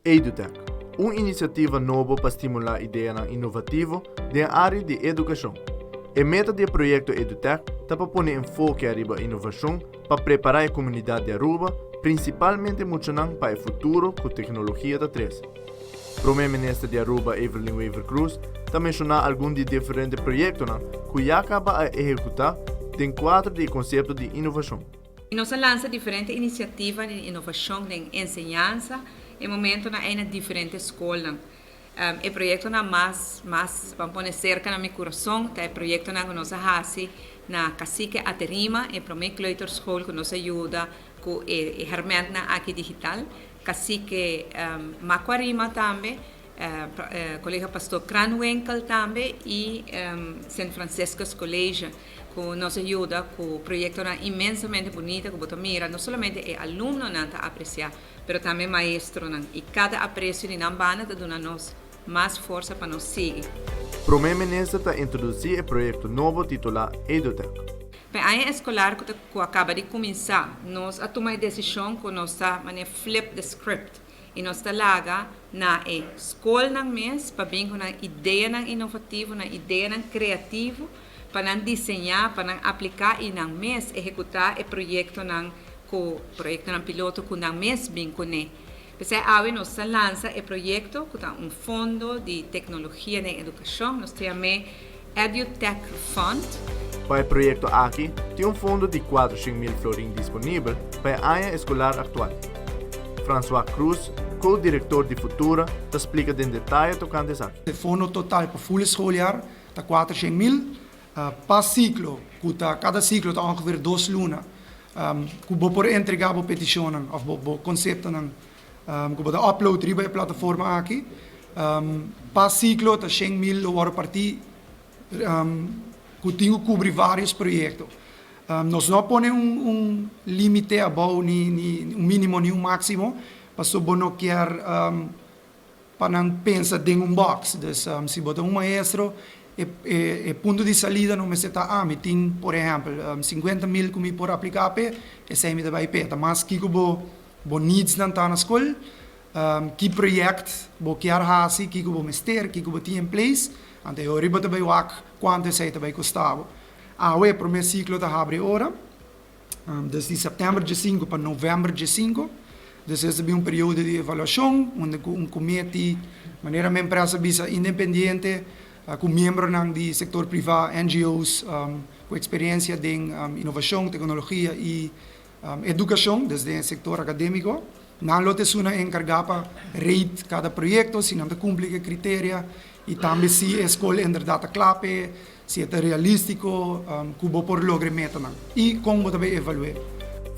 EduTech, uma iniciativa nova para estimular ideias inovativas na área de educação. A meta do projeto EduTech é para pôr enfoque arriba inovação para preparar a comunidade de Aruba, principalmente mostrando para o futuro com tecnologia da 3. O primeiro-ministro de Aruba, Evelyn Weaver Cruz, também mencionou alguns de diferentes projetos que já acaba a executar dentro do quadro do conceito de inovação. Nós lançamos diferentes iniciativas de inovação em ensinança e momento na diferentes escolas. O projeto mais vamos pôr cerca na meu coração, é o projeto que nós fazemos na Cacique Aterima, e para mim Kleuter School que nos ajuda com a ferramenta aqui digital. Cacique Macuarima também, colega pastor Kranwinkel também e San Francisco's College que nos ajuda com o projeto imensamente bonito que você mira, não somente o aluno não está apreciar, mas também o maestro e cada apreço de nambana está dando-nos mais força para nos seguir. O primeiro-ministro está introduzindo o projeto novo titulado EduTech. Para a área escolar que acaba de começar, nós tomamos a decisão que nós estamos flip the script e nós estamos lá na escola mês para vir com uma ideia inovativa, uma ideia criativa para desenhar, para aplicar e não mês executar o projeto piloto que não mês vem com ele. Hoje nós lançamos o projeto que é fundo de tecnologia na educação, nós chamamos EduTech Fund. Para o projeto aqui, tem fundo de 400.000 florins disponível para a área escolar atual. François Cruz, co-diretor de Futura, explica em detalhe tocante isso. O fundo total para o full schooljaar é 400.000. Para ciclo, cada ciclo está ongeveer 2 lunas. Que você entregar a petição, ou o conceito, que você upload para a plataforma aqui. Para ciclo está 100.000 para partir. Que tem que cobrir vários projetos. Nós não pomos limite a bom, nem mínimo, nem máximo, mas se você não quer para não pensar em box. Então, se você é maestro, o ponto de saída não está me tem, por exemplo, 50.000 que me pode aplicar para e sai me vai para. Mas que você needs não está na escola, que projeto você quer fazer, que você mestre, que você tem em place. Então, eu riba também quanto isso vai custar. O primeiro ciclo está abre agora, desde setembro de 5 para novembro de 5. Então, esse é um período de avaliação, onde comitê, de maneira uma empresa independente, com membros do setor privado, NGOs, com experiência em inovação, tecnologia e educação, desde o setor acadêmico. Não é encarregado para rate cada projeto, se não cumpre os critérios, e também se a escola é verdade clave, se é realístico, que você pode lograr meta. E como também evaluar.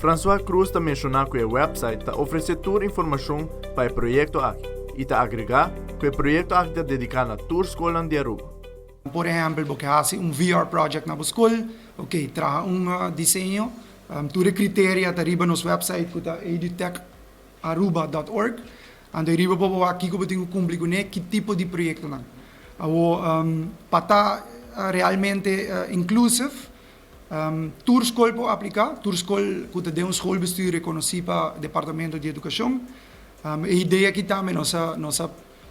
François Cruz também mencionou que o website oferece toda a informação para o projeto aqui e agregar que o projeto aqui está dedicado a toda a escola de Aruba. Por exemplo, você faz VR project na escola, traz desenho, todos os critérios estão arriba no website que é edutech.aruba.org. Então, arriba para aqui que você tem que cumprir com que tipo de projeto. Para estar realmente inclusive, toda escola pode aplicar, toda escola que tem um escola-bestuur reconhecido para o Departamento de Educação. A ideia aqui também, nós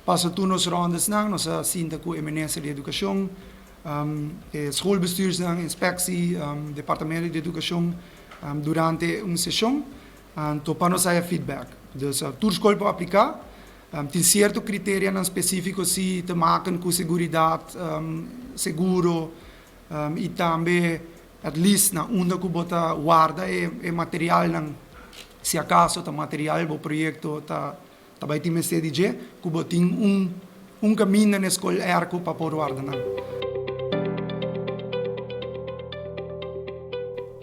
passamos todas as rondas, nós sinta com o Ministério de Educação, escola-bestuur, inspecção, Departamento de Educação durante uma sessão, para nós ter feedback. Então, toda escola pode aplicar. Tem certos critérios específicos que te maken com segurança, seguro, e também, at least, onde que você guarda o material, se acaso o material do projeto vai ter CDG, que você tem caminho na escola ERCO para poder guardar.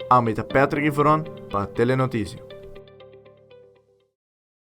Amita Patrick Iveron para Telenotícia.